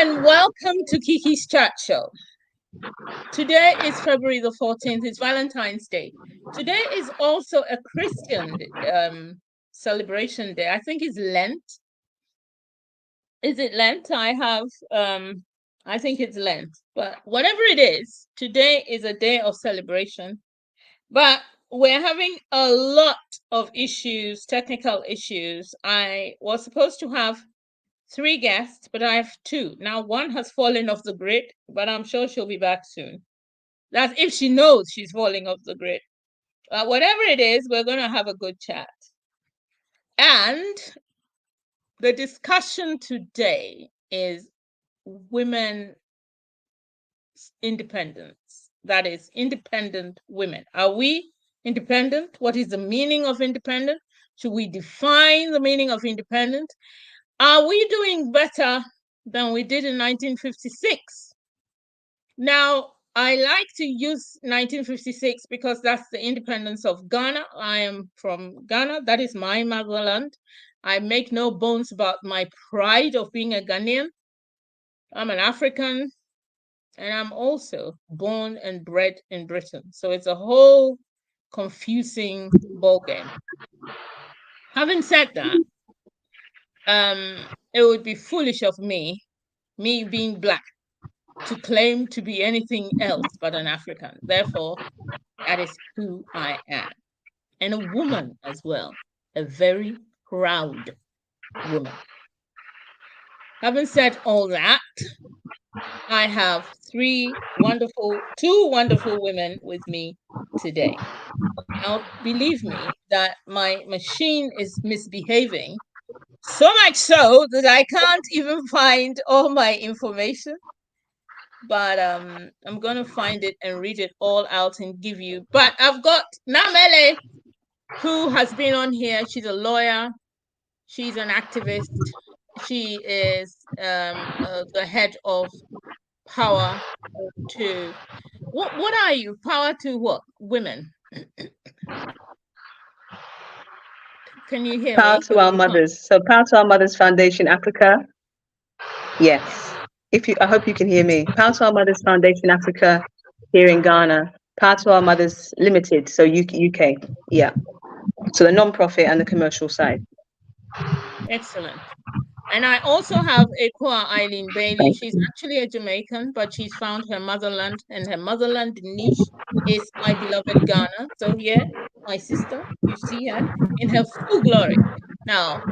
and welcome to Kiki's Chat Show. Today is February the 14th. It's Valentine's Day. Today is also a Christian celebration day. I think it's Lent. Is it Lent? I think it's Lent. But whatever it is, today is a day of celebration. But we're having a lot of issues, technical issues. I was supposed to have 3 guests, but I have 2. Now, one has fallen off the grid, but I'm sure she'll be back soon. That's if she knows she's falling off the grid. Whatever it is, we're going to have a good chat. And the discussion today is women independence. That is, independent women. Are we independent? What is the meaning of independent? Should we define the meaning of independent? Are we doing better than we did in 1956? Now, I like to use 1956 because that's the independence of Ghana. I am from Ghana. That is my motherland. I make no bones about my pride of being a Ghanaian. I'm an African, and I'm also born and bred in Britain. So it's a whole confusing ballgame. Having said that, it would be foolish of me being Black, to claim to be anything else but an African. Therefore, that is who I am. And a woman as well, a very proud woman. Having said all that, I have 2 wonderful women with me today. Now, believe me that my machine is misbehaving, so much so that I can't even find all my information. But I'm going to find it and read it all out and give you. But I've got Namele, who has been on here. She's a lawyer. She's an activist. She is the head of Power to... What are you? Power to what? Women. Can you hear me? Power to Our Mothers. So Power to Our Mothers Foundation Africa. Yes. I hope you can hear me. Power to Our Mothers Foundation Africa here in Ghana. Power to Our Mothers Limited, so UK. Yeah. So the non-profit and the commercial side. Excellent. And I also have Ekua Eileen Bailey. She's actually a Jamaican, but she's found her motherland, and her motherland niche is my beloved Ghana. So yeah, my sister, you see her in her full glory. Now,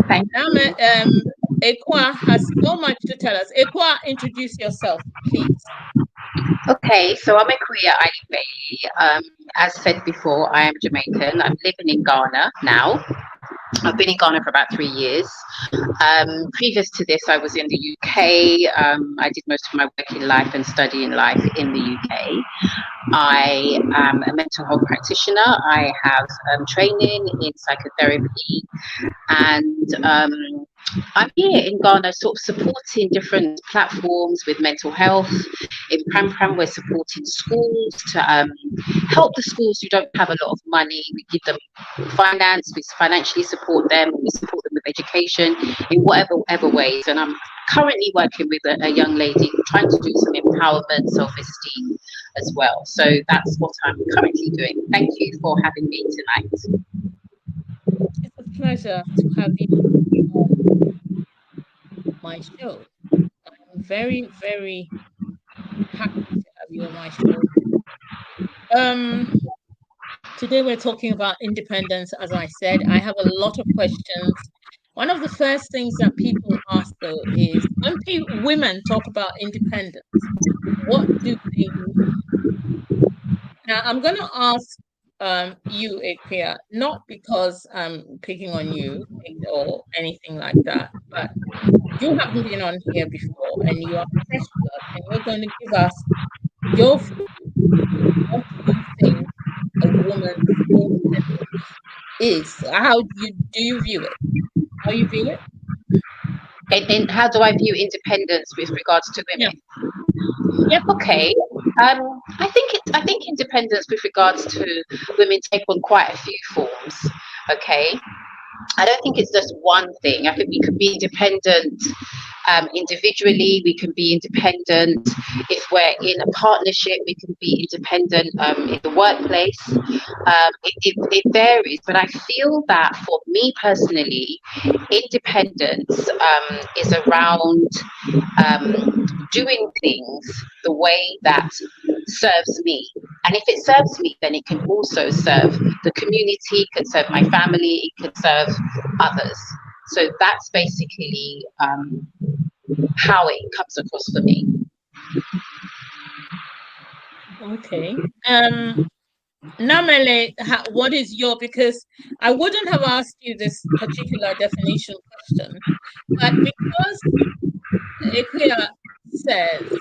Ekua has so much to tell us. Ekua, introduce yourself, please. Okay, so I'm Ekua Eileen Bailey. As said before, I am Jamaican. I'm living in Ghana now. I've been in Ghana for about 3 years. Previous to this, I was in the UK. I did most of my working life and studying life in the UK. I am a mental health practitioner. I have training in psychotherapy, and I'm here in Ghana sort of supporting different platforms with mental health. In Pram Pram, we're supporting schools to help the schools who don't have a lot of money. We give them finance, we financially support them, we support them with education in whatever ways. And I'm currently working with a young lady trying to do some empowerment, self-esteem as well. So that's what I'm currently doing. Thank you for having me tonight. It's a pleasure to have you on my show. I'm very, very happy to have you on my show. Today we're talking about independence. As I said, I have a lot of questions. One of the first things that people ask, though, is when women talk about independence, what do they mean? Now, I'm going to ask you, Ekua, not because I'm picking on you or anything like that, but you haven't been on here before, and you are fresh blood, and you're going to give us your view. What do you think a woman's independence is? How do you view it? How you view it? And how do I view independence with regards to women? Yep. Okay. I think independence with regards to women take on quite a few forms. Okay. I don't think it's just one thing. I think we could be independent Individually, we can be independent. If we're in a partnership, we can be independent in the workplace. It varies, but I feel that for me personally, independence is around doing things the way that serves me. And if it serves me, then it can also serve the community, it can serve my family, it can serve others. So that's basically how it comes across for me. Okay. Namele, what is your, because I wouldn't have asked you this particular definition question, but because Ikuya says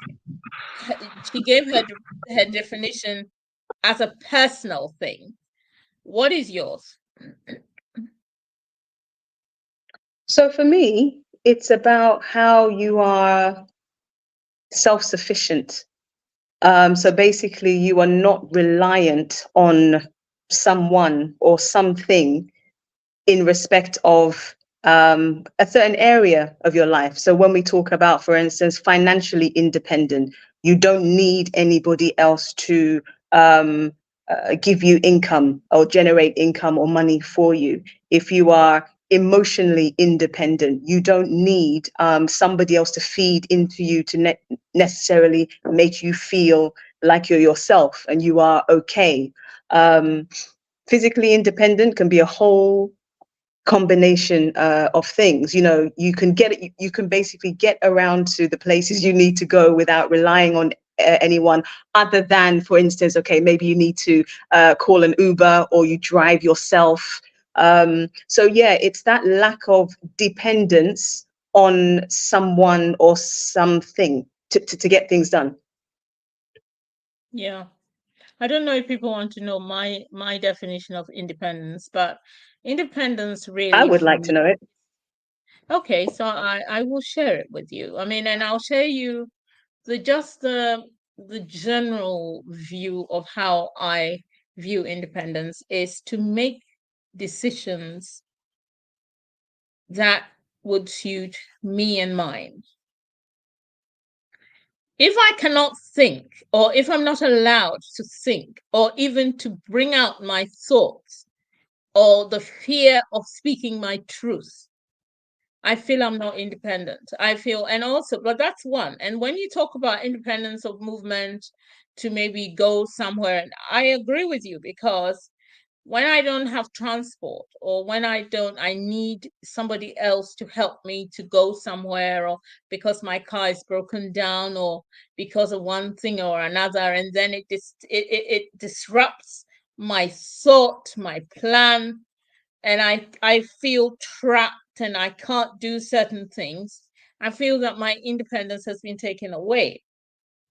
she gave her definition as a personal thing, what is yours? So for me, it's about how you are self-sufficient. So basically, you are not reliant on someone or something in respect of a certain area of your life. So when we talk about, for instance, financially independent, you don't need anybody else to give you income or generate income or money for you. If you are emotionally independent, you don't need somebody else to feed into you to necessarily make you feel like you're yourself and you are okay. Physically independent can be a whole combination of things. You know, you can basically get around to the places you need to go without relying on anyone other than, for instance, okay, maybe you need to call an Uber or you drive yourself. So yeah, it's that lack of dependence on someone or something to get things done. Yeah. I don't know if people want to know my definition of independence, but independence really, I would for like to me. know it. Okay, so I will share it with you. I mean, and I'll share you the general view of how I view independence is to make decisions that would suit me and mine. If I cannot think, or if I'm not allowed to think, or even to bring out my thoughts, or the fear of speaking my truth, I feel I'm not independent. I feel, and also, but that's one. And when you talk about independence of movement to maybe go somewhere, I agree with you, because when I don't have transport, or when I need somebody else to help me to go somewhere, or because my car is broken down, or because of one thing or another, and then it disrupts my thought, my plan, and I feel trapped and I can't do certain things, I feel that my independence has been taken away.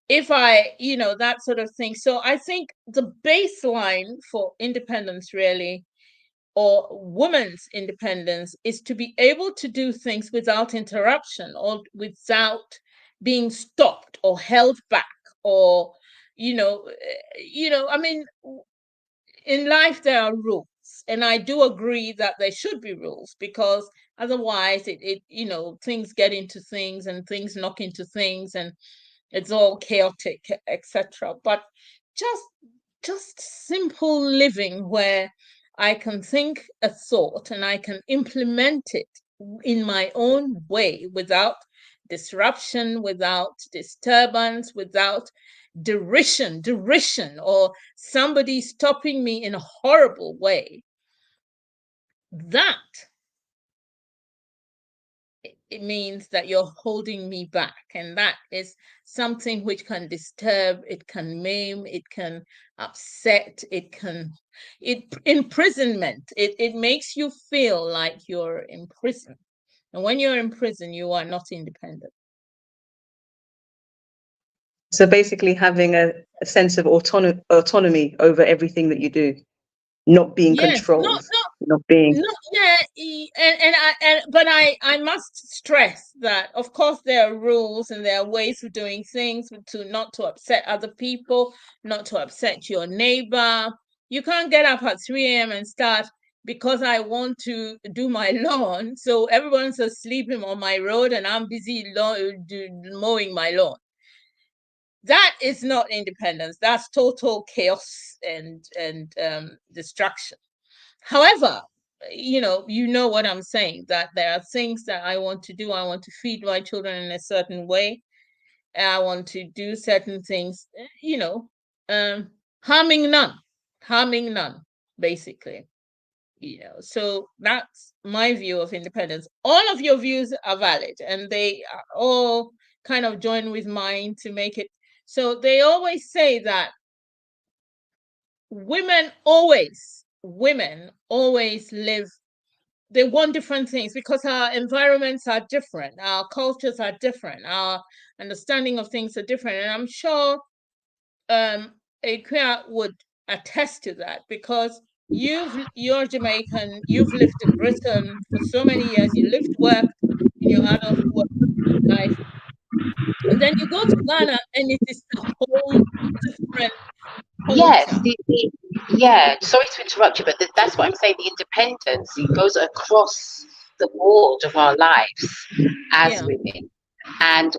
If that sort of thing. So I think the baseline for independence, really, or women's independence, is to be able to do things without interruption, or without being stopped or held back, or I mean, in life there are rules, and I do agree that there should be rules, because otherwise it things get into things, and things knock into things, and it's all chaotic, etc. But just simple living, where I can think a thought and I can implement it in my own way, without disruption, without disturbance, without derision, or somebody stopping me in a horrible way. That it means that you're holding me back, and that is something which can disturb, it can maim, it can upset, imprisonment. It makes you feel like you're in prison, and when you're in prison, you are not independent. So basically having a sense of autonomy over everything that you do, not being controlled, not being. But I must stress that, of course, there are rules and there are ways of doing things not to upset other people, not to upset your neighbor. You can't get up at 3 a.m. and start because I want to do my lawn. So everyone's asleep on my road and I'm busy mowing my lawn. That is not independence. That's total chaos and destruction. However, you know what I'm saying, that there are things that I want to do. I want to feed my children in a certain way. I want to do certain things, harming none, basically. So that's my view of independence. All of your views are valid, and they are all kind of join with mine to make it. So they always say that women always live, they want different things because our environments are different, our cultures are different, our understanding of things are different. And I'm sure Akua would attest to that, because you're Jamaican, you've lived in Britain for so many years, you lived, worked in your adult life, and then you go to Ghana and it is a whole different Yes, culture. yeah, sorry to interrupt you, but that's what I'm saying. The independence, it goes across the board of our lives as women. And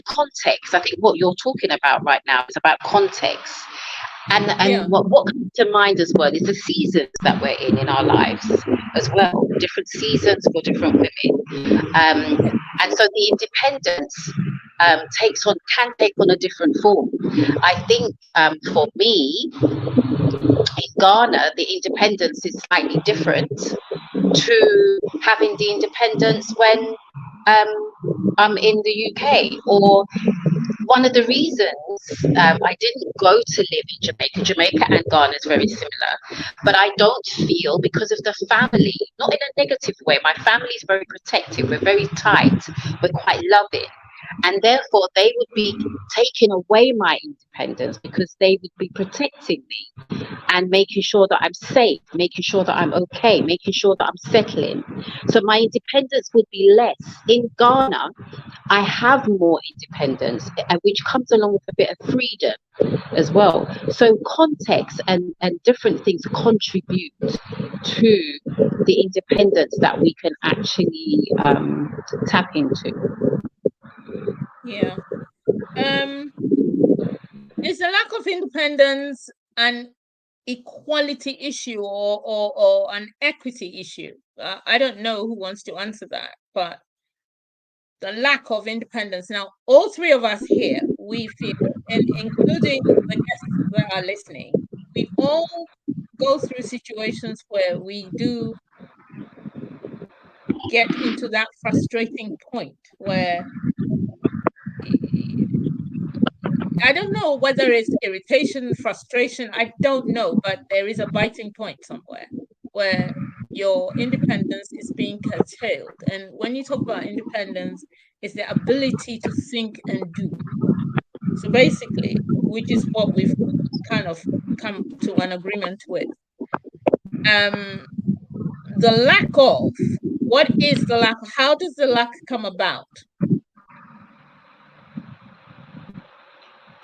context, I think what you're talking about right now is about context. And what comes to mind as well is the seasons that we're in our lives as well. Different seasons for different women. And so the independence can take on a different form. I think for me, in Ghana, the independence is slightly different to having the independence when I'm in the UK. Or one of the reasons I didn't go to live in Jamaica and Ghana is very similar, but I don't feel, because of the family, not in a negative way, my family is very protective, we're very tight, we're quite loving. And therefore, they would be taking away my independence because they would be protecting me and making sure that I'm safe, making sure that I'm okay, making sure that I'm settling. So my independence would be less. In Ghana, I have more independence, which comes along with a bit of freedom as well. So context and different things contribute to the independence that we can actually tap into. Yeah. Is the lack of independence an equality issue or an equity issue? I don't know who wants to answer that, but the lack of independence. Now, all three of us here, we feel, and including the guests that are listening, we all go through situations where we do get into that frustrating point where I don't know whether it's irritation, frustration, I don't know, but there is a biting point somewhere where your independence is being curtailed. And when you talk about independence, it's the ability to think and do. So basically, which is what we've kind of come to an agreement with. The lack of, what is the lack? How does the lack come about?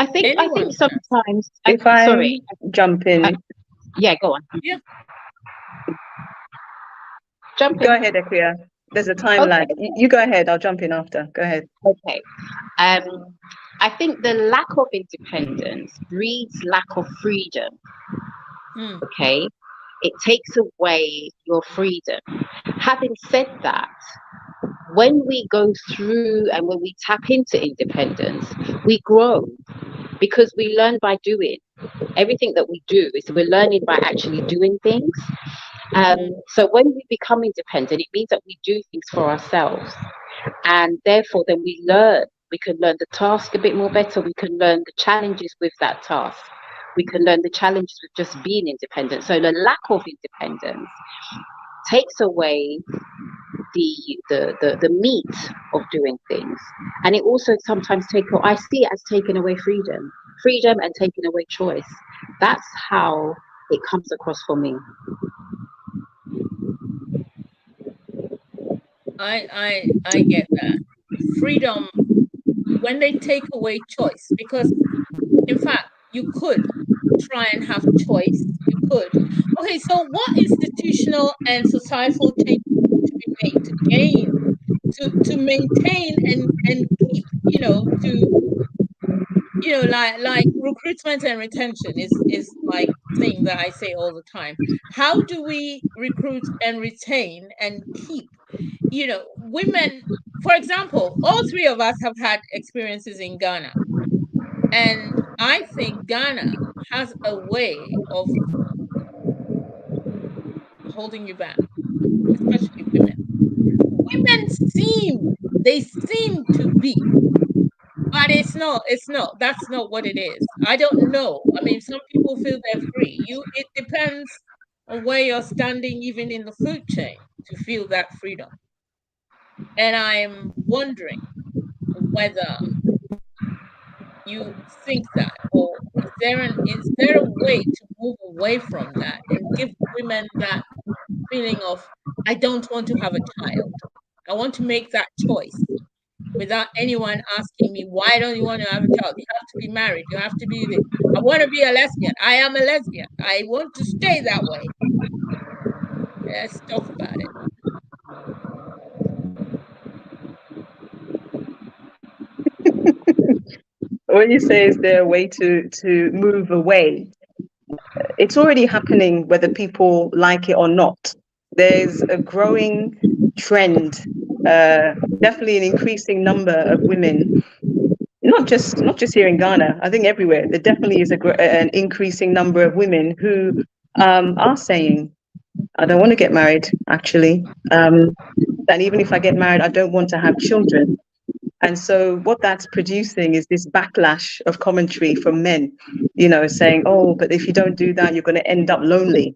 I think sometimes. If I jump in. Yeah, go on. Yeah. Jump in. Go ahead, Akua. There's a time lag. You go ahead. I'll jump in after. Go ahead. Okay. I think the lack of independence breeds lack of freedom. Okay. It takes away your freedom. Having said that, when we go through and when we tap into independence, we grow because we learn by doing. Everything that we do is we're learning by actually doing things. So when we become independent, it means that we do things for ourselves. And therefore, then we can learn the task a bit more better. We can learn the challenges with that task. We can learn the challenges with just being independent. So the lack of independence takes away the meat of doing things. And it also sometimes I see it as taking away freedom and taking away choice. That's how it comes across for me. I get that. Freedom, when they take away choice, because in fact, you could try and have choice, you could, Okay, so what institutional and societal change to be made to gain, to maintain and keep, like recruitment and retention is like thing that I say all the time. How do we recruit and retain and keep, women? For example, all three of us have had experiences in Ghana, and I think Ghana has a way of holding you back, especially women. Women they seem to be, but it's not, that's not what it is. I don't know. I mean, some people feel they're free. It depends on where you're standing, even in the food chain, to feel that freedom. And I'm wondering whether you think that, or is there a way to move away from that and give women that feeling of, I don't want to have a child. I want to make that choice without anyone asking me, why don't you want to have a child? You have to be married. You have to be this. I want to be a lesbian. I am a lesbian. I want to stay that way. Let's talk about it. When you say, is there a way to move away? It's already happening whether people like it or not. There's a growing trend, definitely an increasing number of women, not just here in Ghana, I think everywhere. There definitely is an increasing number of women who are saying, I don't want to get married, actually. And even if I get married, I don't want to have children. And so what that's producing is this backlash of commentary from men, saying, oh, but if you don't do that, you're going to end up lonely.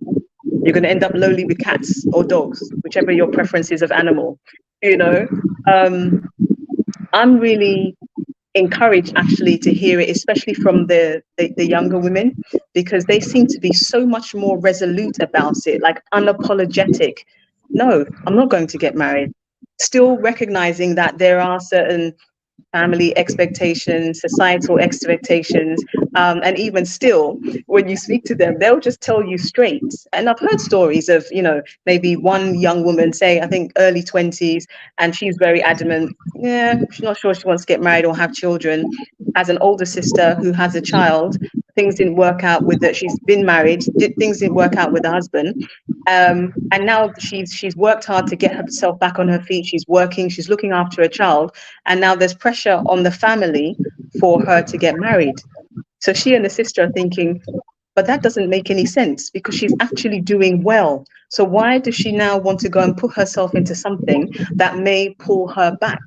You're going to end up lonely with cats or dogs, whichever your preference is of animal. I'm really encouraged actually to hear it, especially from the younger women, because they seem to be so much more resolute about it, like unapologetic. No, I'm not going to get married. Still recognizing that there are certain family expectations, societal expectations, and even still, when you speak to them, they'll just tell you straight. And I've heard stories of, maybe one young woman, say, I think early 20s, and she's very adamant, yeah, she's not sure she wants to get married or have children. As an older sister who has a child, things didn't work out with that. She's been married, things didn't work out with the husband. And now she's worked hard to get herself back on her feet. She's working, she's looking after a child, and now there's pressure on the family for her to get married. So she and the sister are thinking, but that doesn't make any sense because she's actually doing well. So why does she now want to go and put herself into something that may pull her back?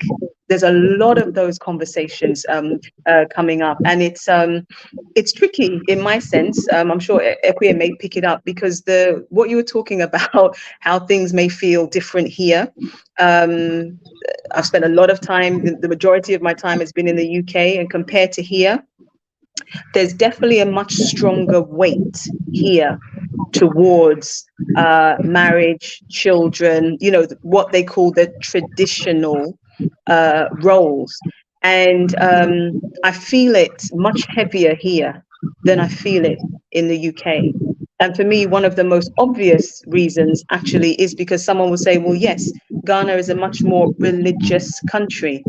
There's a lot of those conversations coming up, and it's tricky in my sense. I'm sure Equia may pick it up because what you were talking about, how things may feel different here. I've spent a lot of time, the majority of my time has been in the UK, and compared to here, there's definitely a much stronger weight here towards marriage, children, what they call the traditional roles. And I feel it much heavier here than I feel it in the UK. And for me, one of the most obvious reasons actually is because someone will say, well, yes, Ghana is a much more religious country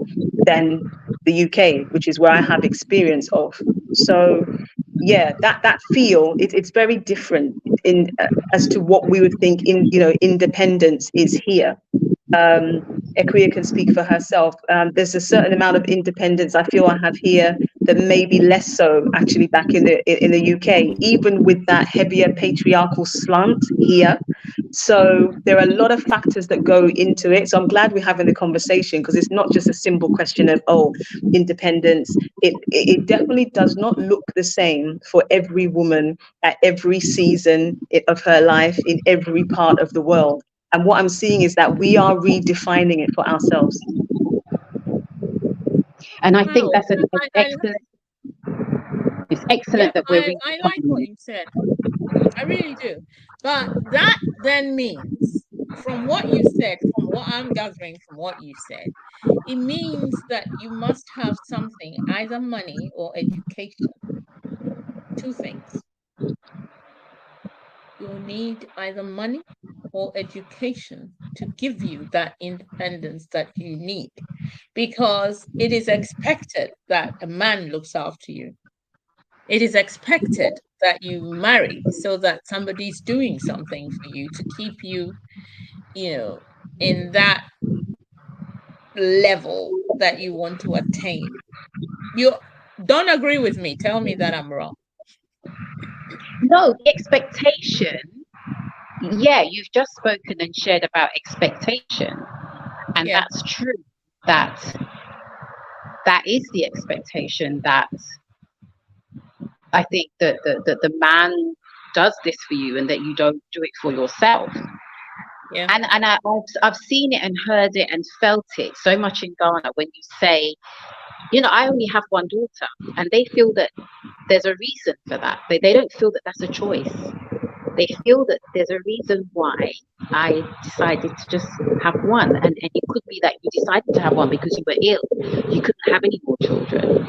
than the UK, which is where I have experience of. So yeah, that feel, it's very different in as to what we would think independence is here. Equia can speak for herself. There's a certain amount of independence I feel I have here that may be less so actually back in the UK, even with that heavier patriarchal slant here. So there are a lot of factors that go into it. So I'm glad we're having the conversation because it's not just a simple question of, independence. It definitely does not look the same for every woman at every season of her life in every part of the world. And what I'm seeing is that we are redefining it for ourselves. And I think that's excellent. It's excellent that we're I like what you said. I really do. But that then means, from what you said, from what I'm gathering from what you said, it means that you must have something, either money or education. Two things. you'll need either money or education to give you that independence that you need, because it is expected that a man looks after you. It is expected that you marry so that somebody's doing something for you to keep you, in that level that you want to attain. You don't agree with me. Tell me that I'm wrong. No, the expectation. Yeah, you've just spoken and shared about expectation, and Yeah. that's true. That is the expectation, that I think that the man does this for you and that you don't do it for yourself. Yeah. And I've seen it and heard it and felt it so much in Ghana when you say, I only have one daughter, and they feel that there's a reason for that. They don't feel that that's a choice. They feel that there's a reason why I decided to just have one. And it could be that you decided to have one because you were ill. You couldn't have any more children.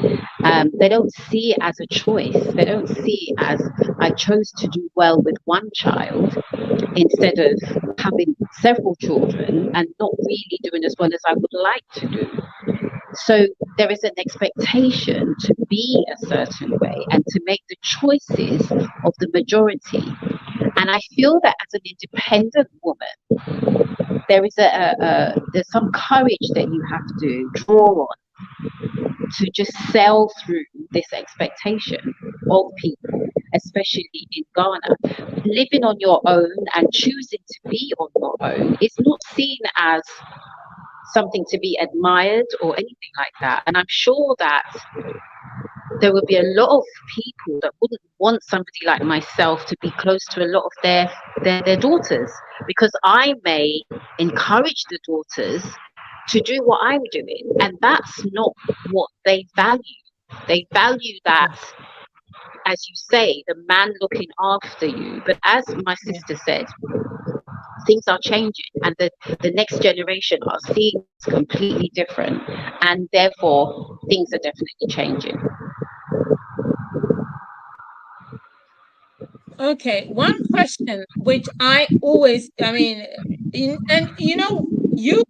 They don't see it as a choice. They don't see it as, I chose to do well with one child instead of having several children and not really doing as well as I would like to do. So there is an expectation to be a certain way and to make the choices of the majority. And I feel that as an independent woman, there is there's some courage that you have to draw on to just sail through this expectation of people, especially in Ghana. Living on your own and choosing to be on your own is not seen as something to be admired or anything like that. And I'm sure that there would be a lot of people that wouldn't want somebody like myself to be close to a lot of their daughters, because I may encourage the daughters to do what I'm doing, and that's not what they value. They value that, as you say, the man looking after you. But as my sister said, things are changing, and the next generation are seeing completely different, and therefore things are definitely changing. Okay, one question which I mean, and you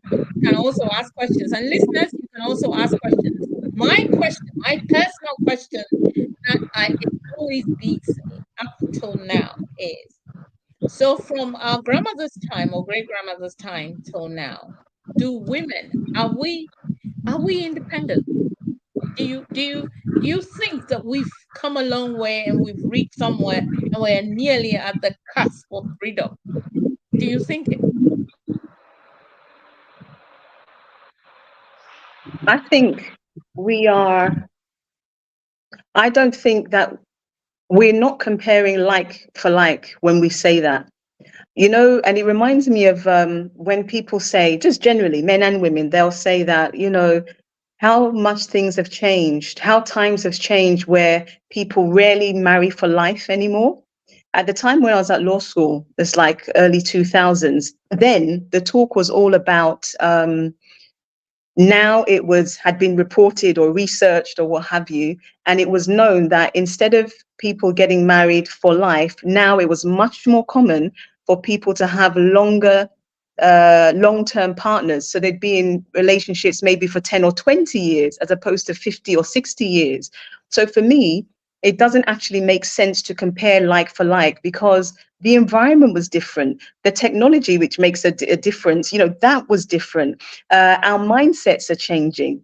can also ask questions, and listeners, you can also ask questions. My personal question that it always beats me up till now is, so from our grandmother's time or great grandmother's time till now, are we independent? Do you think that we've come a long way and we've reached somewhere and we're nearly at the cusp of freedom? Do you think it? I think we are. I don't think that we're not comparing like for like when we say that. And it reminds me of when people say, just generally, men and women, they'll say that, how much things have changed, how times have changed where people rarely marry for life anymore. At the time when I was at law school, it's like early 2000s, then the talk was all about, now had been reported or researched or what have you, and it was known that instead of people getting married for life, now it was much more common for people to have long-term partners. So they'd be in relationships maybe for 10 or 20 years as opposed to 50 or 60 years. So for me, it doesn't actually make sense to compare like for like, because the environment was different. The technology, which makes a difference, that was different. Our mindsets are changing.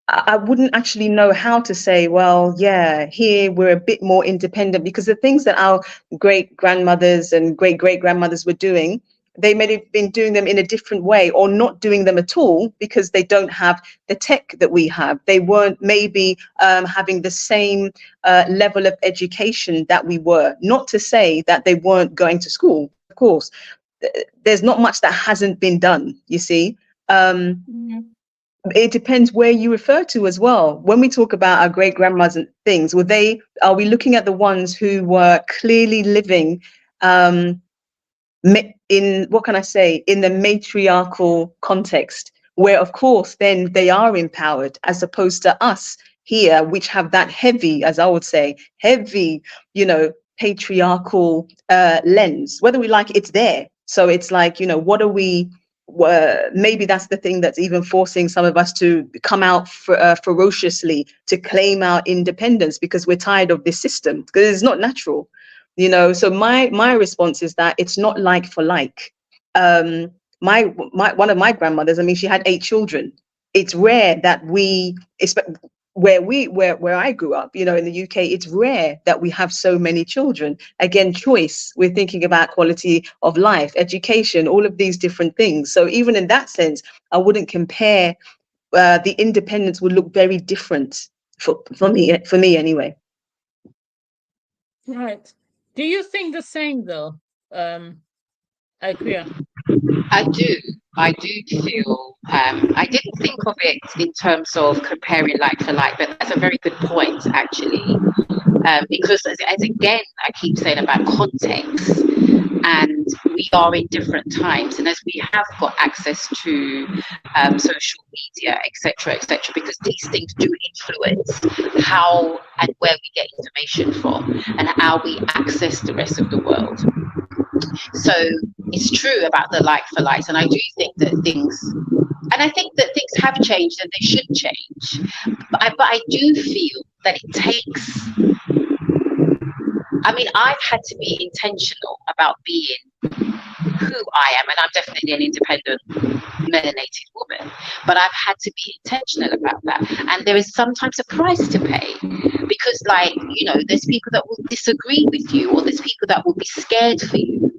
I wouldn't actually know how to say, well, yeah, here we're a bit more independent, because the things that our great grandmothers and great great grandmothers were doing, they may have been doing them in a different way or not doing them at all because they don't have the tech that we have. They weren't maybe having the same level of education that we were. Not to say that they weren't going to school. Of course, there's not much that hasn't been done, you see. It depends where you refer to as well. When we talk about our great grandmothers and things, are we looking at the ones who were clearly living in, what can I say, in the matriarchal context, where of course then they are empowered, as opposed to us here, which have that heavy, as I would say, heavy, patriarchal lens. Whether we like it, it's there. So it's like, you know, what are we? Maybe that's the thing that's even forcing some of us to come out ferociously to claim our independence, because we're tired of this system, because it's not natural, you know. So my response is that it's not like for like. My one of my grandmothers, I mean, she had 8 children. It's rare that where I grew up, you know, in the UK, it's rare that we have so many children. Again, choice, we're thinking about quality of life, education, all of these different things. So even in that sense, I wouldn't compare. The independence would look very different for me anyway. Right. Do you think the same though, Ikria? I do feel, I didn't think of it in terms of comparing like for like, but that's a very good point actually. Because as again, I keep saying about context, and we are in different times, and as we have got access to social media, etc., because these things do influence how and where we get information from and how we access the rest of the world. So it's true about the like for likes, and I do think that things have changed and they should change. But I do feel that it takes. I mean, I've had to be intentional about being who I am, and I'm definitely an independent, melanated woman, but I've had to be intentional about that. And there is sometimes a price to pay, because, like, you know, there's people that will disagree with you, or there's people that will be scared for you.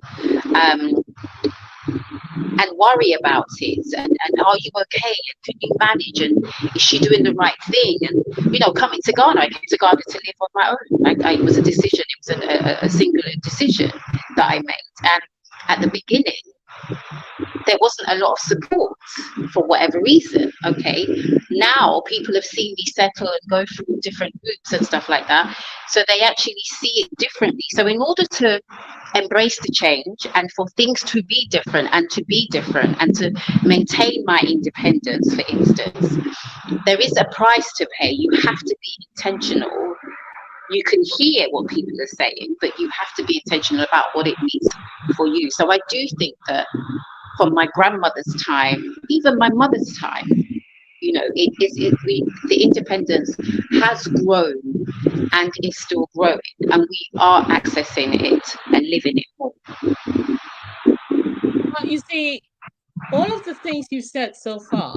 And worry about it, and are you okay, and can you manage, and is she doing the right thing? And, you know, coming to Ghana, I came to Ghana to live on my own. It was a decision, it was a singular decision that I made, and at the beginning there wasn't a lot of support for whatever reason. Okay, now people have seen me settle and go through different groups and stuff like that, so they actually see it differently. So in order to embrace the change, and for things to be different and to maintain my independence, for instance, there is a price to pay. You have to be intentional. You can hear what people are saying, but you have to be intentional about what it means for you. So I do think that from my grandmother's time, even my mother's time, you know, the independence has grown and is still growing, and we are accessing it and living it more. Well, you see, all of the things you said so far,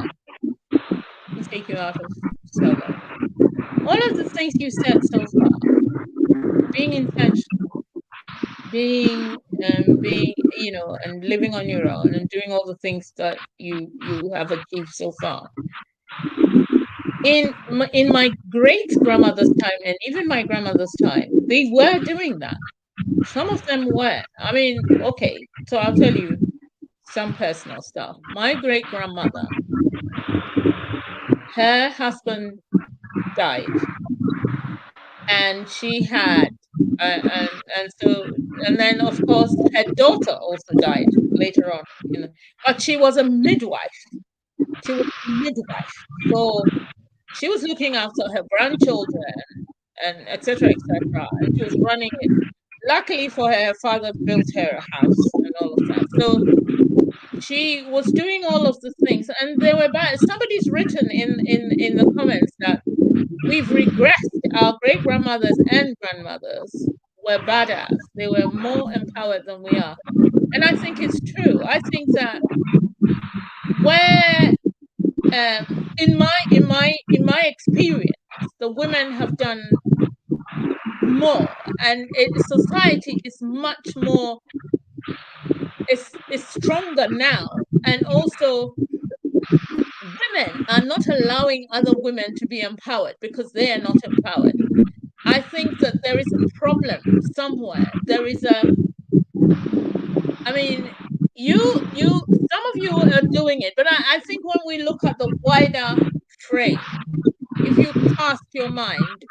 to take you out of solo, all of the things you said so far, being intentional, being you know, and living on your own, and doing all the things that you have achieved so far. In my great grandmother's time, and even my grandmother's time, they were doing that. Some of them were. I mean, okay, so I'll tell you some personal stuff. My great grandmother, her husband died, and she had and then of course her daughter also died later on, you know, but she was a midwife. So she was looking after her grandchildren and etc., and she was running it. Luckily for her father built her a house and all of that, so she was doing all of the things. And they were bad. Somebody's written in the comments that we've regressed. Our great grandmothers and grandmothers were badass. They were more empowered than we are, and I think it's true. I think that where in my experience, the women have done more, and society is much more, is stronger now, and also women are not allowing other women to be empowered because they are not empowered. I think that there is a problem somewhere. There is I mean, some of you are doing it, but I think when we look at the wider frame, if you cast your mind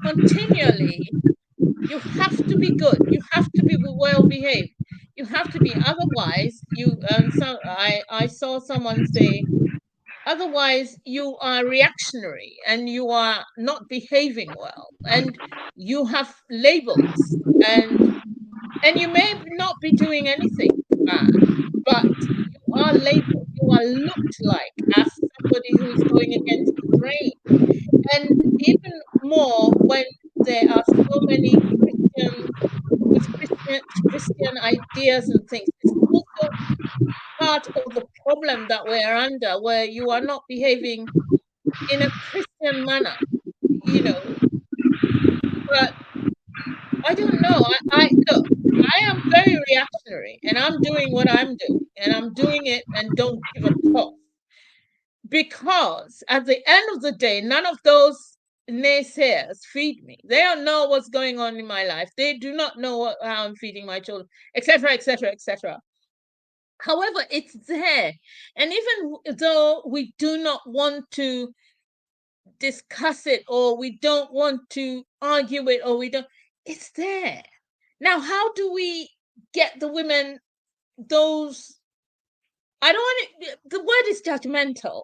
continually, you have to be good. You have to be well behaved. You have to be, otherwise you. So I saw someone say, Otherwise, you are reactionary and you are not behaving well, and you have labels, and you may not be doing anything bad, but you are labeled, you are looked like as somebody who is going against the grain. And even more when there are so many Christian with Christian ideas and things. It's also part of the problem that we're under, where you are not behaving in a Christian manner, you know. But I don't know. I look, I am very reactionary, and I'm doing what I'm doing, and I'm doing it and don't give a toss. Because at the end of the day, none of those naysayers feed me. They don't know what's going on in my life. They do not know how I'm feeding my children, etc., etc., etc. However, it's there. And even though we do not want to discuss it, or we don't want to argue it, or we don't, it's there. Now, how do we get the women those? I don't want it, the word is judgmental.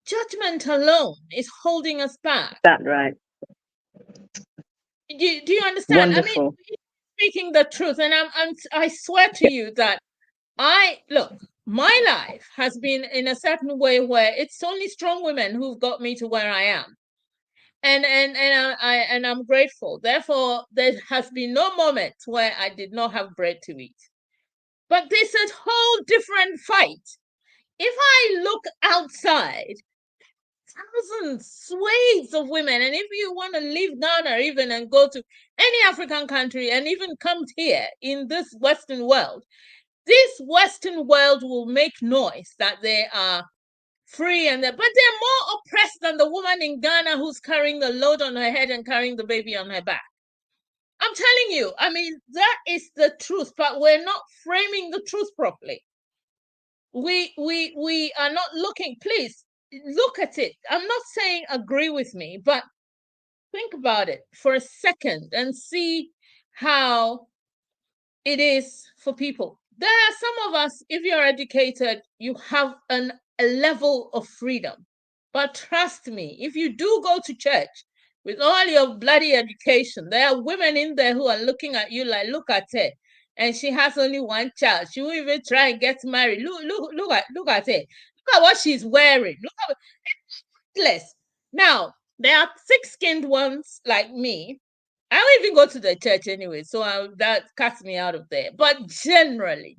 Judgment alone is holding us back. That right. Do you understand? Wonderful. I mean, speaking the truth, and I swear to you that look, my life has been in a certain way where it's only strong women who've got me to where I am. And I'm grateful. Therefore, there has been no moment where I did not have bread to eat. But this is a whole different fight. If I look outside, thousands, swathes of women, and if you want to leave Ghana even and go to any African country and even come here in this Western world, this Western world will make noise that they are free, but they're more oppressed than the woman in Ghana who's carrying the load on her head and carrying the baby on her back. I'm telling you, I mean, that is the truth, but we're not framing the truth properly. We are not looking. Please look at it. I'm not saying agree with me, but think about it for a second and see how it is for people. There are some of us, if you're educated, you have a level of freedom. But trust me, if you do go to church with all your bloody education, there are women in there who are looking at you like, look at her. And she has only one child. She won't even try and get married. Look at her. Look at what she's wearing. Look at it's now, there are thick-skinned ones like me. I don't even go to the church anyway, so that cuts me out of there. But generally,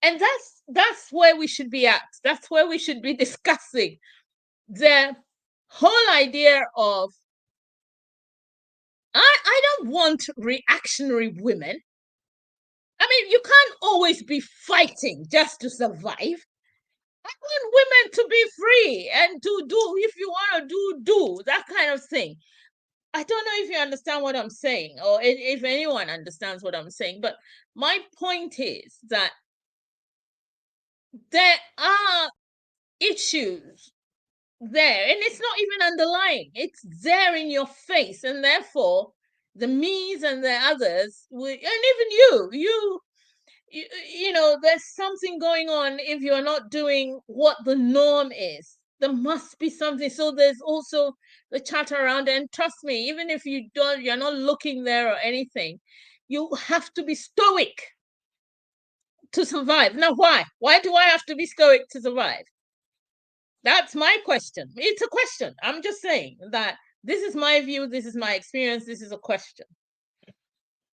and that's where we should be at. That's where we should be discussing the whole idea of I don't want reactionary women. I mean, you can't always be fighting just to survive. I want women to be free and to do, if you want to do that kind of thing. I don't know if you understand what I'm saying, or if anyone understands what I'm saying, but my point is that there are issues there, and it's not even underlying. It's there in your face, and therefore the me's and the others, and even you know, there's something going on if you're not doing what the norm is. There must be something. So there's also the chat around, and trust me, even if you're not looking there or anything, you have to be stoic to survive. Now, why? Why do I have to be stoic to survive? That's my question. It's a question. I'm just saying that this is my view, this is my experience, this is a question.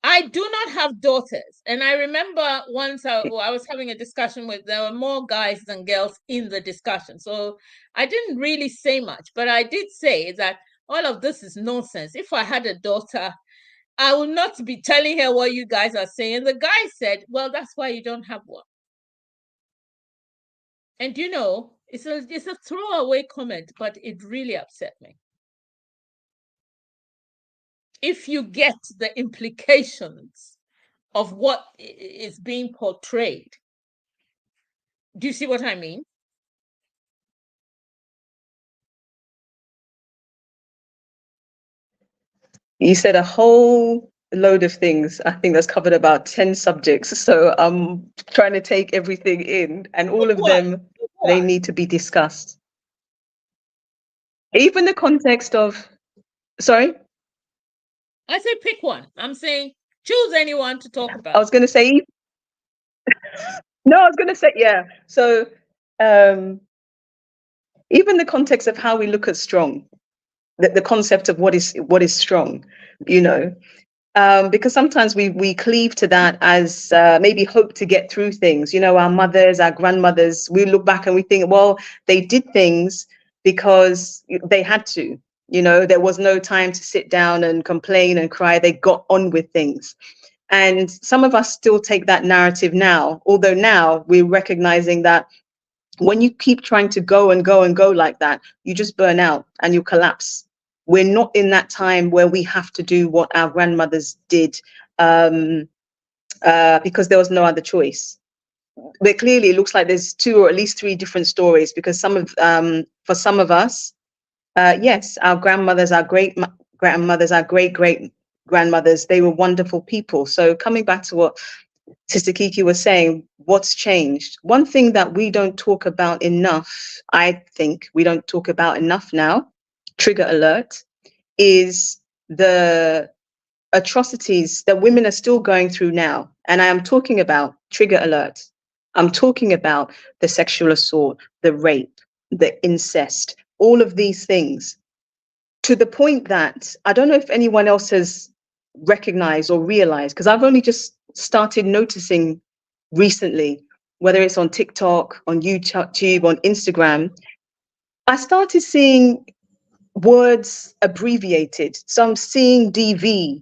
I do not have daughters. And I remember once I was having a discussion there were more guys than girls in the discussion. So I didn't really say much, but I did say that all of this is nonsense. If I had a daughter, I would not be telling her what you guys are saying. The guy said, well, that's why you don't have one. And you know, it's a throwaway comment, but it really upset me. If you get the implications of what is being portrayed. Do you see what I mean? You said a whole load of things. I think that's covered about 10 subjects. So I'm trying to take everything in, and all of them They need to be discussed. Even the context of, sorry? I say pick one. I'm saying choose anyone to talk about. I was going to say, no, I was going to say, yeah. So even the context of how we look at strong, the concept of what is strong, you know, because sometimes we cleave to that as maybe hope to get through things. You know, our mothers, our grandmothers, we look back and we think, well, they did things because they had to. You know, there was no time to sit down and complain and cry. They got on with things. And some of us still take that narrative now, although now we're recognizing that when you keep trying to go and go and go like that, you just burn out and you collapse. We're not in that time where we have to do what our grandmothers did because there was no other choice. But clearly, it looks like there's 2 or at least 3 different stories, because for some of us, yes, our grandmothers, our great grandmothers, our great great grandmothers, they were wonderful people. So coming back to what Sister Kiki was saying, what's changed? One thing that we don't talk about enough, I think we don't talk about enough now, trigger alert, is the atrocities that women are still going through now. And I am talking about trigger alert. I'm talking about the sexual assault, the rape, the incest, all of these things, to the point that I don't know if anyone else has recognized or realized, because I've only just started noticing recently, whether it's on TikTok, on YouTube, on Instagram, I started seeing words abbreviated. So I'm seeing DV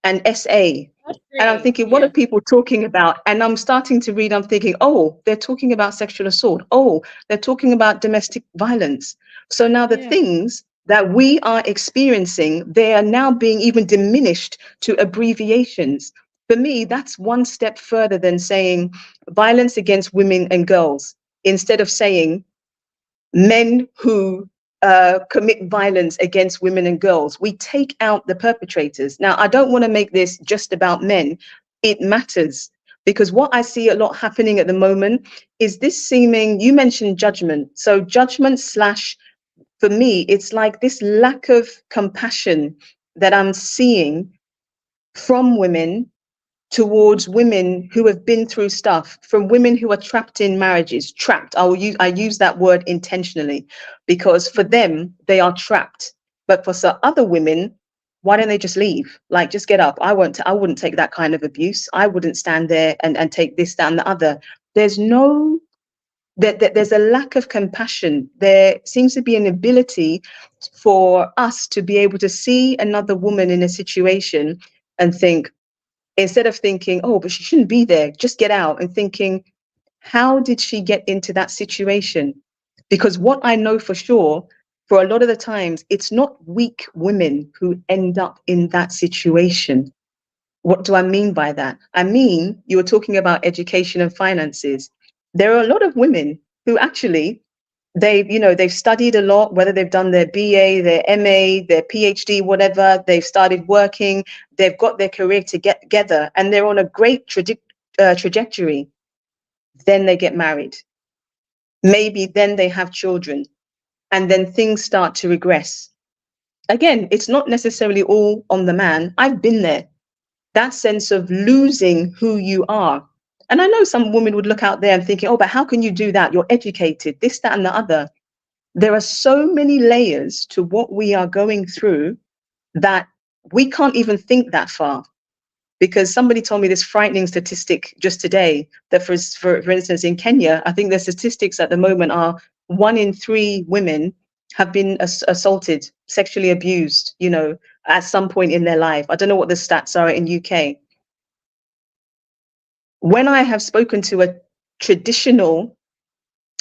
and SA. And I'm thinking, what are people talking about? And I'm starting to read, I'm thinking, oh, they're talking about sexual assault. Oh, they're talking about domestic violence. So now the things that we are experiencing, they are now being even diminished to abbreviations. For me, that's one step further than saying violence against women and girls, instead of saying men who commit violence against women and girls. We take out the perpetrators. Now, I don't want to make this just about men. It matters, because what I see a lot happening at the moment is this seeming, you mentioned judgment. So judgment slash, for me, it's like this lack of compassion that I'm seeing from women towards women who have been through stuff, from women who are trapped in marriages. Trapped, I use that word intentionally, because for them, they are trapped. But for some other women, why don't they just leave? Like, just get up. I wouldn't take that kind of abuse. I wouldn't stand there and take this, that, and the other. There's a lack of compassion. There seems to be an ability for us to be able to see another woman in a situation and think, instead of thinking, oh, but she shouldn't be there, just get out, and thinking, how did she get into that situation? Because what I know for sure, for a lot of the times, it's not weak women who end up in that situation. What do I mean by that? I mean, you were talking about education and finances. There are a lot of women who actually, they've studied a lot, whether they've done their BA, their MA, their PhD, whatever, they've started working, they've got their career together, and they're on a great trajectory. Then they get married. Maybe then they have children, and then things start to regress. Again, it's not necessarily all on the man. I've been there. That sense of losing who you are. And I know some women would look out there and thinking, oh, but how can you do that? You're educated, this, that, and the other. There are so many layers to what we are going through that we can't even think that far. Because somebody told me this frightening statistic just today, that for instance, in Kenya, I think the statistics at the moment are 1 in 3 women have been assaulted, sexually abused, at some point in their life. I don't know what the stats are in UK. When I have spoken to a traditional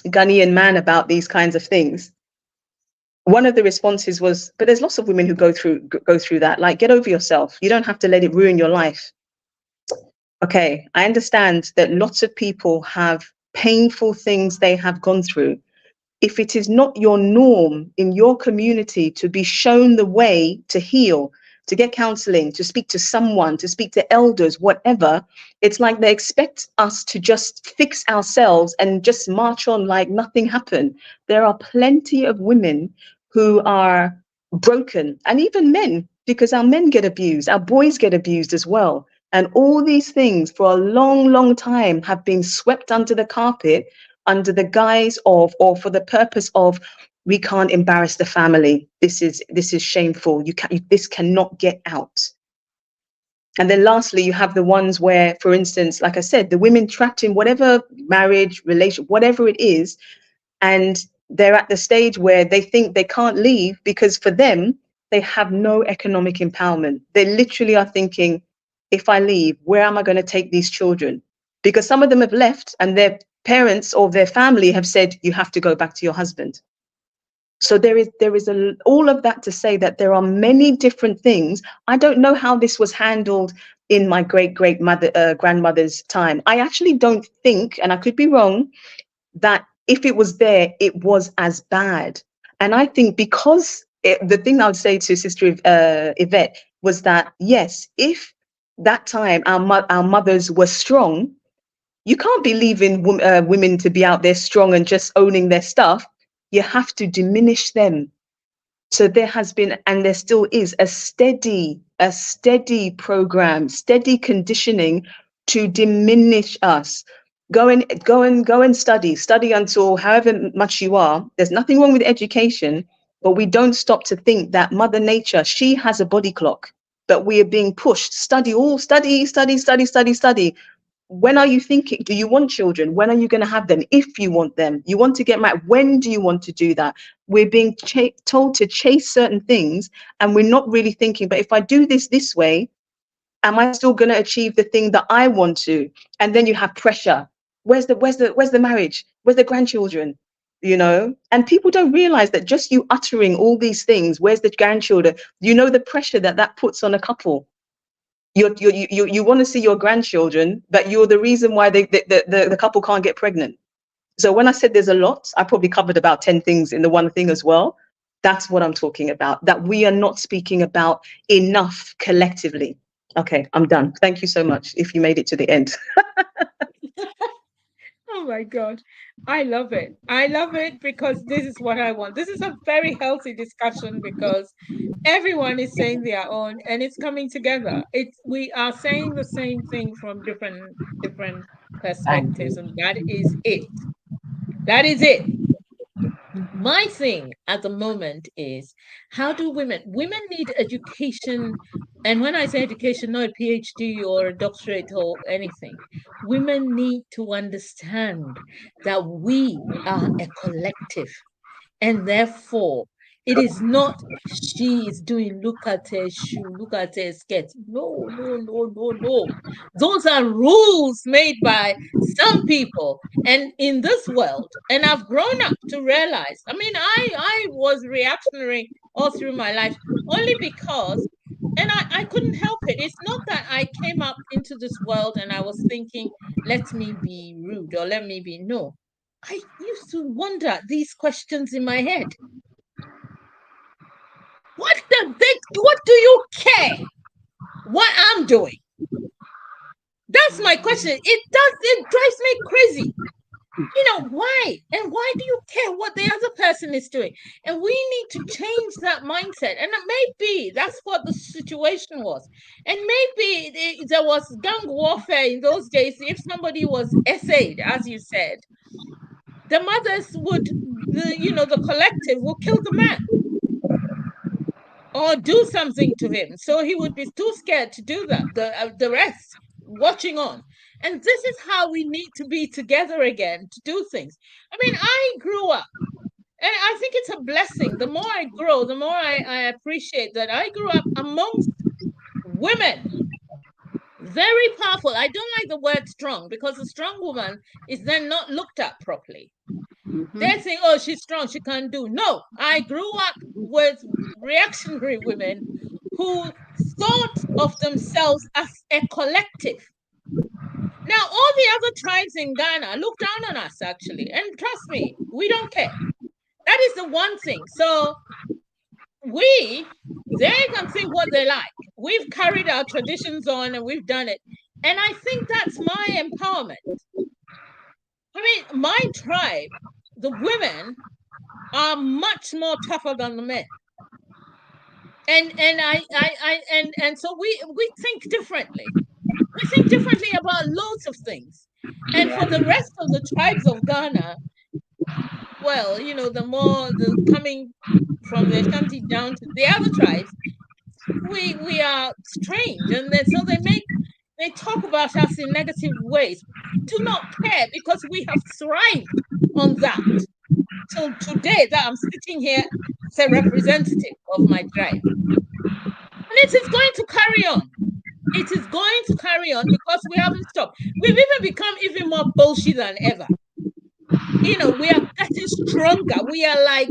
Ghanaian man about these kinds of things, one of the responses was, but there's lots of women who go through that. Like, get over yourself. You don't have to let it ruin your life. Okay, I understand that lots of people have painful things they have gone through. If it is not your norm in your community to be shown the way to heal, to get counseling, to speak to someone, to speak to elders, whatever, it's like they expect us to just fix ourselves and just march on like nothing happened. There are plenty of women who are broken, and even men, because our men get abused, our boys get abused as well. And all these things for a long, long time have been swept under the carpet under the guise of, or for the purpose of, we can't embarrass the family. This is shameful. This cannot get out. And then lastly, you have the ones where, for instance, like I said, the women trapped in whatever marriage, relationship, whatever it is, and they're at the stage where they think they can't leave because for them, they have no economic empowerment. They literally are thinking, if I leave, where am I going to take these children? Because some of them have left and their parents or their family have said, you have to go back to your husband. So there is all of that to say that there are many different things. I don't know how this was handled in my grandmother's time. I actually don't think, and I could be wrong, that if it was there, it was as bad. And I think because the thing I would say to Sister Yvette was that, yes, if that time our mothers were strong, you can't be leaving women to be out there strong and just owning their stuff. You have to diminish them. So there has been, and there still is, a steady program, steady conditioning to diminish us. Go and study until however much you are. There's nothing wrong with education, but we don't stop to think that Mother Nature, she has a body clock, but we are being pushed. Study. When are you thinking? Do you want children? When are you going to have them? If you want them, you want to get married. When do you want to do that? We're being told to chase certain things, and we're not really thinking, but if I do this way, am I still going to achieve the thing that I want to? And then you have pressure. Where's the marriage? Where's the grandchildren? You know, and people don't realize that just you uttering all these things, where's the grandchildren? You know, the pressure that puts on a couple. You want to see your grandchildren, but you're the reason why the couple can't get pregnant. So when I said there's a lot, I probably covered about 10 things in the one thing as well. That's what I'm talking about, that we are not speaking about enough collectively. Okay, I'm done. Thank you so much if you made it to the end. Oh my God. I love it. I love it because this is what I want. This is a very healthy discussion because everyone is saying their own and it's coming together. We are saying the same thing from different perspectives, and that is it. That is it. My thing at the moment is, how do women need education? And when I say education, not a PhD or a doctorate or anything. Women need to understand that we are a collective, and therefore it is not she is doing, look at her shoe, look at her skirt. No. Those are rules made by some people. And in this world, and I've grown up to realize, I mean, I was reactionary all through my life only because, and I couldn't help it. It's not that I came up into this world and I was thinking, let me be rude or let me be, no. I used to wonder these questions in my head. What do you care what I'm doing? That's my question. It drives me crazy. You know, why? And why do you care what the other person is doing? And we need to change that mindset. And maybe that's what the situation was. And maybe there was gang warfare in those days. If somebody was essayed, as you said, the mothers would, the collective will kill the man or do something to him. So he would be too scared to do that. The rest watching on. And this is how we need to be together again to do things. I mean, I grew up, and I think it's a blessing. The more I grow, the more I appreciate that I grew up amongst women. Very powerful. I don't like the word strong because a strong woman is then not looked at properly. They're saying, oh, she's strong, she can't do. No, I grew up with reactionary women who thought of themselves as a collective. Now, all the other tribes in Ghana look down on us, actually. And trust me, we don't care. That is the one thing. So we They can think what they like. We've carried our traditions on and we've done it. And I think that's my empowerment. I mean, my tribe, the women are much more tougher than the men. And so we think differently. We think differently about loads of things. And for the rest of the tribes of Ghana, well, you know, the coming from the Ashanti down to the other tribes, we are strange, and then so they talk about us in negative ways. Do not care, because we have thrived on that till today that I'm sitting here as a representative of my tribe. And it is going to carry on. It is going to carry on because we haven't stopped. We've even become even more bullshit than ever. You know, we are getting stronger. We are like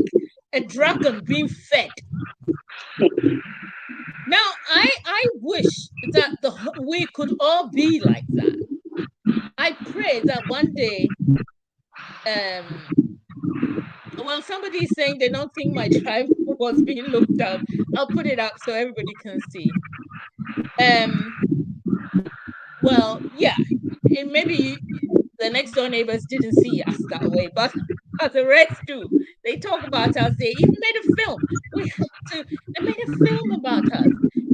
a dragon being fed. Now, I wish that we could all be like that. I pray that one day, when somebody is saying they don't think my tribe was being looked up, I'll put it up so everybody can see. Well, yeah, and maybe the next door neighbors didn't see us that way, but the rest do. They talk about us. They even made a film. They made a film about us,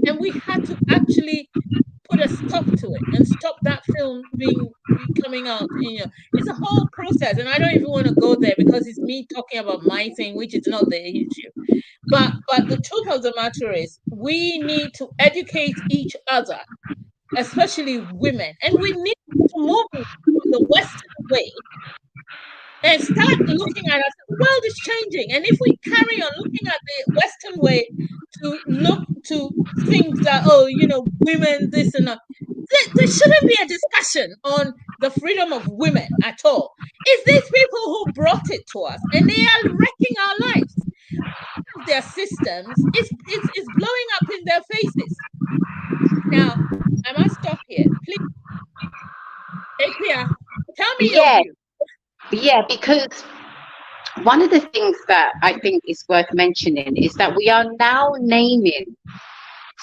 and we had to actually put a stop to it and stop that film coming out. You know, it's a whole process, and I don't even want to go there because it's me talking about my thing, which is not the issue. But the truth of the matter is, we need to educate each other, especially women, and we need to move from the Western way and start looking at us. The world is changing, and if we carry on looking at the Western way to look to things that, oh, you know, women, this and that, there shouldn't be a discussion on the freedom of women at all. It's these people who brought it to us, and they are wrecking our lives. Their systems is blowing up in their faces. Now, I must stop here. Please, Apia, tell me your view. Yeah, because one of the things that I think is worth mentioning is that we are now naming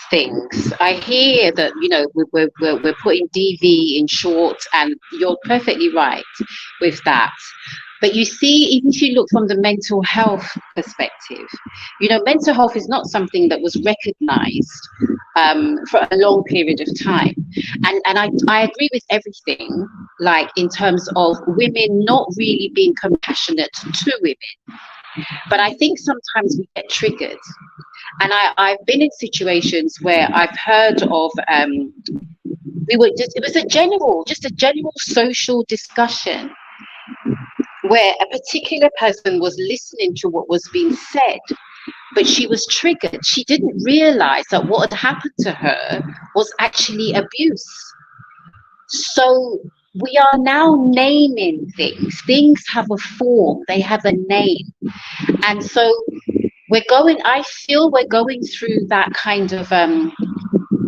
things. I hear that, you know, we're putting DV in short, and you're perfectly right with that. But you see, even if you look from the mental health perspective, you know, mental health is not something that was recognized for a long period of time. And I agree with everything, like in terms of women not really being compassionate to women. But I think sometimes we get triggered. And I've been in situations where I've heard of, it was a general social discussion where a particular person was listening to what was being said, but she was triggered. She didn't realize that what had happened to her was actually abuse. So we are now naming things. Things have a form, they have a name. And so I feel we're going through that kind of a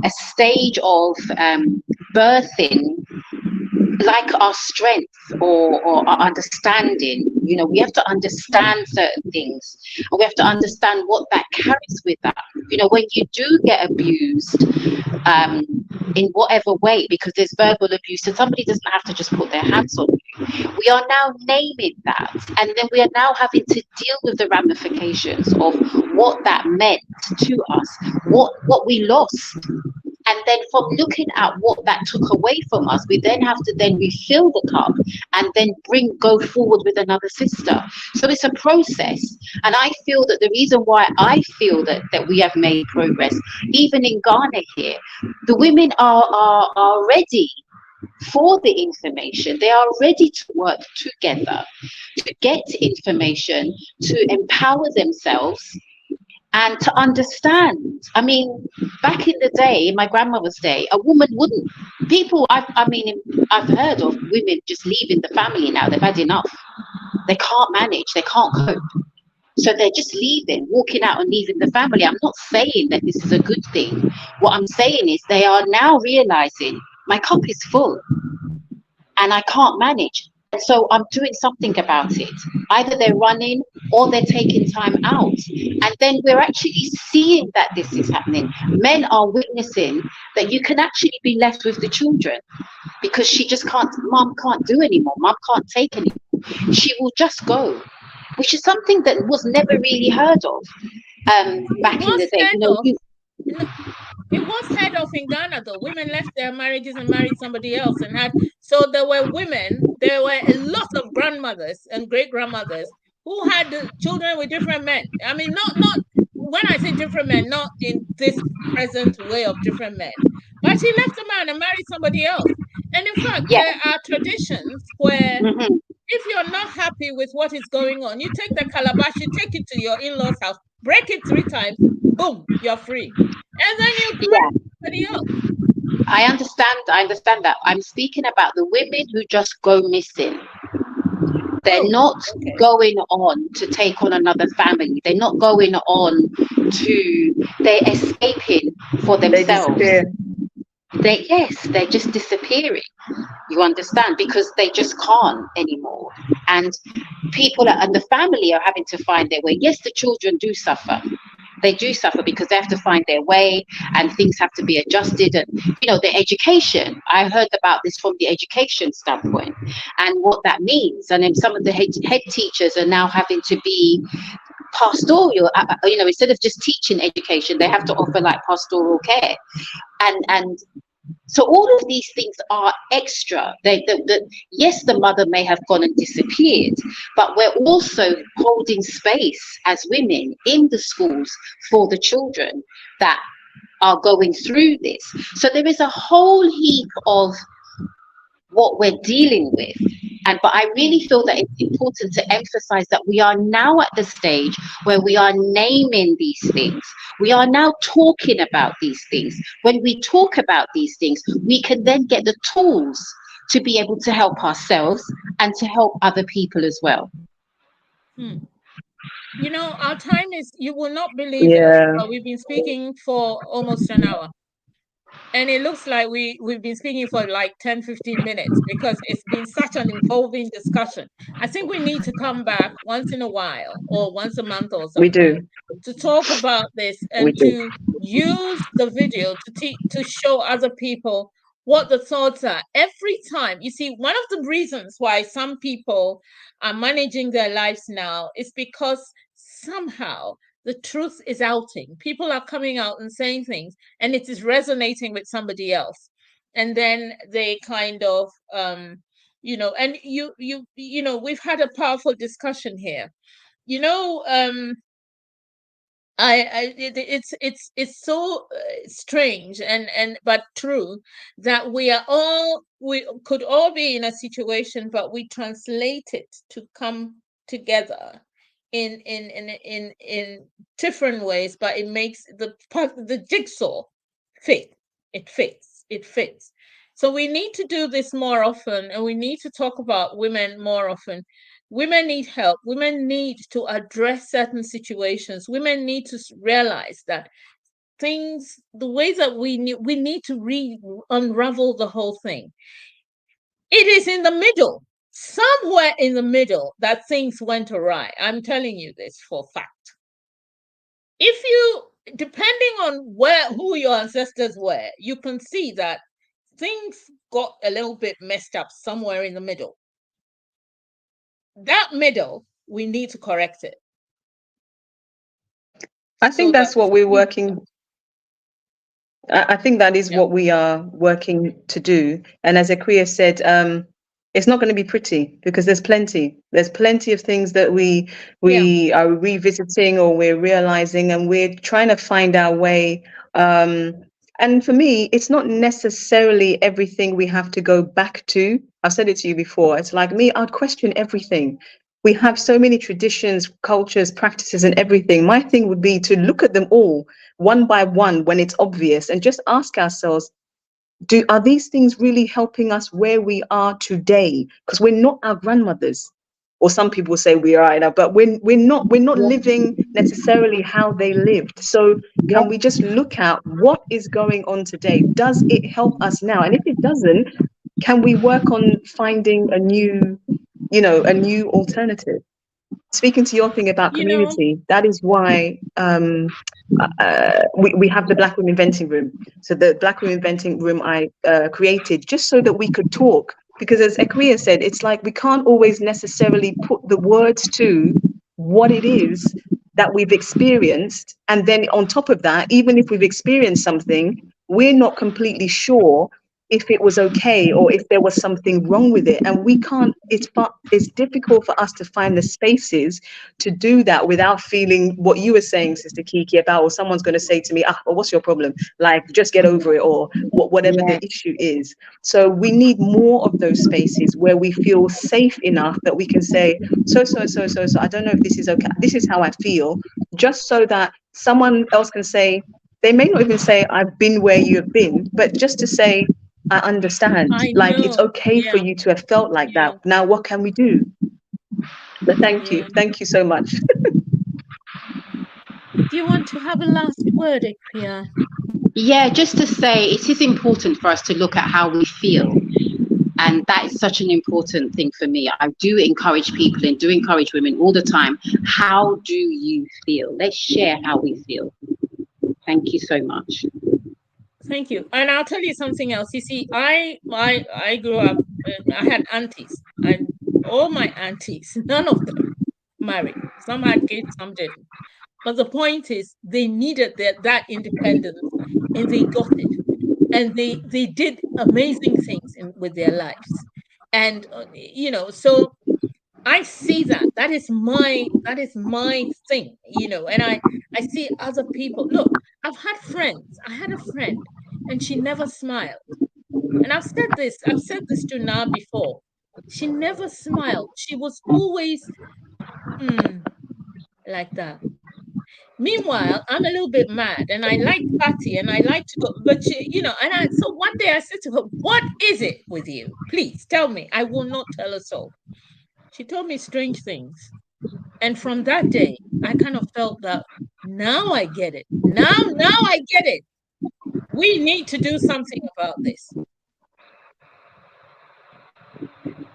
stage of birthing, like our strength or our understanding. You know, we have to understand certain things, and we have to understand what that carries with that. You know, when you do get abused in whatever way, because there's verbal abuse, so somebody doesn't have to just put their hands on you. We are now naming that, and then we are now having to deal with the ramifications of what that meant to us, what we lost. And then from looking at what that took away from us, we then have to then refill the cup and then go forward with another sister. So it's a process. And I feel that the reason why I feel that we have made progress, even in Ghana here, the women are ready for the information. They are ready to work together to get information, to empower themselves, and to understand. I mean, back in the day, in my grandmother's day, a woman wouldn't, I've heard of women just leaving the family now. They've had enough. They can't manage, they can't cope. So they're just leaving, walking out and leaving the family. I'm not saying that this is a good thing. What I'm saying is they are now realizing my cup is full and I can't manage. So I'm doing something about it. Either they're running or they're taking time out. And then we're actually seeing that this is happening. Men are witnessing that you can actually be left with the children because she just can't, mom can't do anymore, mom can't take anymore. She will just go, which is something that was never really heard of back in the day. You know, it was heard of in Ghana though. Women left their marriages and married somebody else and had, so there were a lot of grandmothers and great grandmothers who had children with different men. I mean, not when I say different men, not in this present way of different men, but she left a man and married somebody else. And in fact, yeah. there are traditions where Mhm. if you're not happy with what is going on, you take the calabash, you take it to your in-laws' house, break it 3 times, boom, you're free. And then you Yeah. marry somebody else. I understand that. I'm speaking about the women who just go missing. They're not going on to take on another family. They're not going on to, they're escaping for themselves. They're just disappearing. You understand? Because they just can't anymore. And people and the family are having to find their way. Yes, the children do suffer. They do suffer because they have to find their way and things have to be adjusted. And, you know, their education. I heard about this from the education standpoint and what that means. And then some of the head teachers are now having to be pastoral, you know, instead of just teaching education, they have to offer like pastoral care. And so all of these things are extra. Yes, the mother may have gone and disappeared, but we're also holding space as women in the schools for the children that are going through this. So there is a whole heap of what we're dealing with. But I really feel that it's important to emphasize that we are now at the stage where we are naming these things. We are now talking about these things. When we talk about these things, we can then get the tools to be able to help ourselves and to help other people as well. You know, our time is, you will not believe it, but we've been speaking for almost an hour. And it looks like we've been speaking for like 10, 15 minutes because it's been such an involving discussion. I think we need to come back once in a while or once a month or something. We do. To talk about this and to use the video to show other people what the thoughts are. Every time, you see, one of the reasons why some people are managing their lives now is because somehow the truth is outing. People are coming out and saying things, and it is resonating with somebody else. And then they kind of, you know, and you know, we've had a powerful discussion here. You know, it's so strange and but true that we could all be in a situation, but we translate it to come together in different ways, but it makes the jigsaw fit. It fits. So we need to do this more often, and we need to talk about women more often. Women need help. Women need to address certain situations. Women need to realize that things, the ways that we need to unravel the whole thing. It is in the middle, somewhere in the middle, that things went awry. I'm telling you this for fact. If you, depending on who your ancestors were, you can see that things got a little bit messed up somewhere in the middle. That middle, we need to correct it. I think that's what we're working. I think that is what we are working to do. And as Akua said, it's not going to be pretty because there's plenty of things that we are revisiting or we're realizing, and we're trying to find our way. And for me, it's not necessarily everything we have to go back to. I've said it to you before. It's like me, I'd question everything. We have so many traditions, cultures, practices, and everything. My thing would be to look at them all one by one when it's obvious and just ask ourselves, are these things really helping us where we are today? Because we're not our grandmothers, or some people say we are, but we're not living necessarily how they lived. So can we just look at what is going on today? Does it help us now? And if it doesn't, can we work on finding a new alternative? speaking to your thing about You know, community, that is why we have the Black Women Venting Room. So the Black Women Venting Room I created just so that we could talk. Because as Equia said, it's like we can't always necessarily put the words to what it is that we've experienced. And then on top of that, even if we've experienced something, we're not completely sure if it was okay or if there was something wrong with it. And we can't, it's difficult for us to find the spaces to do that without feeling what you were saying, Sister Kiki, about, or someone's going to say to me, well, what's your problem? Like, just get over it, or whatever the issue is. So we need more of those spaces where we feel safe enough that we can say, so, I don't know if this is okay. This is how I feel, just so that someone else can say, they may not even say, I've been where you have been, but just to say, I understand. Like, it's okay for you to have felt like that. Now, what can we do? But thank you. Thank you so much. Do you want to have a last word, Equia? Yeah, just to say it is important for us to look at how we feel. And that is such an important thing for me. I do encourage people and do encourage women all the time. How do you feel? Let's share how we feel. Thank you so much. Thank you. And I'll tell you something else. You see, I grew up, I had aunties, and all my aunties, none of them married. Some had kids, some didn't. But the point is, they needed that independence, and they got it. And they did amazing things with their lives. And, so I see that. That is my thing, and I see other people. Look, I've had friends. I had a friend, and she never smiled. And I've said this to Na before. She never smiled. She was always like that. Meanwhile, I'm a little bit mad, and I like party, and I like to go, but so one day I said to her, "What is it with you? Please tell me. I will not tell a soul." She told me strange things. And from that day, I kind of felt that now I get it. Now I get it. We need to do something about this.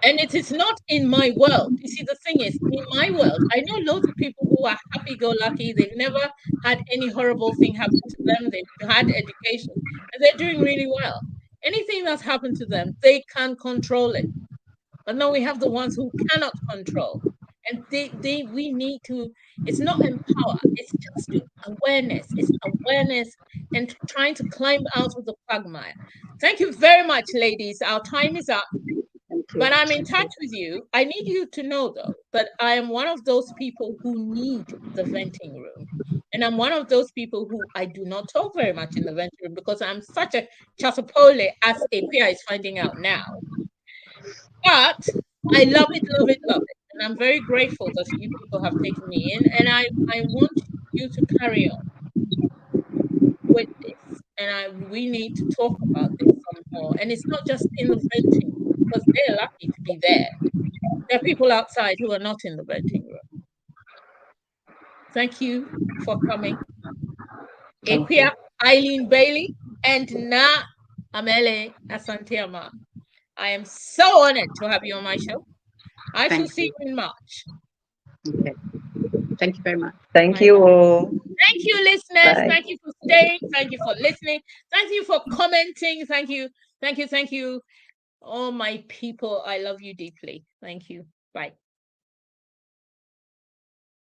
And it is not in my world. You see, the thing is, in my world, I know loads of people who are happy-go-lucky. They've never had any horrible thing happen to them. They've had education, and they're doing really well. Anything that's happened to them, they can control it. But now we have the ones who cannot control. And we need to, it's not empower, it's just awareness. It's awareness and trying to climb out of the quagmire. Thank you very much, ladies. Our time is up. But I'm in touch with you. I need you to know, though, that I am one of those people who need the venting room. And I'm one of those people who I do not talk very much in the venting room because I'm such a chatapole, as Equia is finding out now. But I love it, love it, love it. And I'm very grateful that you people have taken me in. And I want you to carry on with this. And we need to talk about this some more. And it's not just in the venting room, because they're lucky to be there. There are people outside who are not in the venting room. Thank you for coming. Equia, Eileen Bailey, and Na Amele Asanteama. I am so honored to have you on my show. I shall see you in March. Okay. Thank you very much. Thank you all. Thank you, listeners. Bye. Thank you for staying. Thank you for listening. Thank you for commenting. Thank you. Thank you. Thank you. All my people, I love you deeply. Thank you. Bye.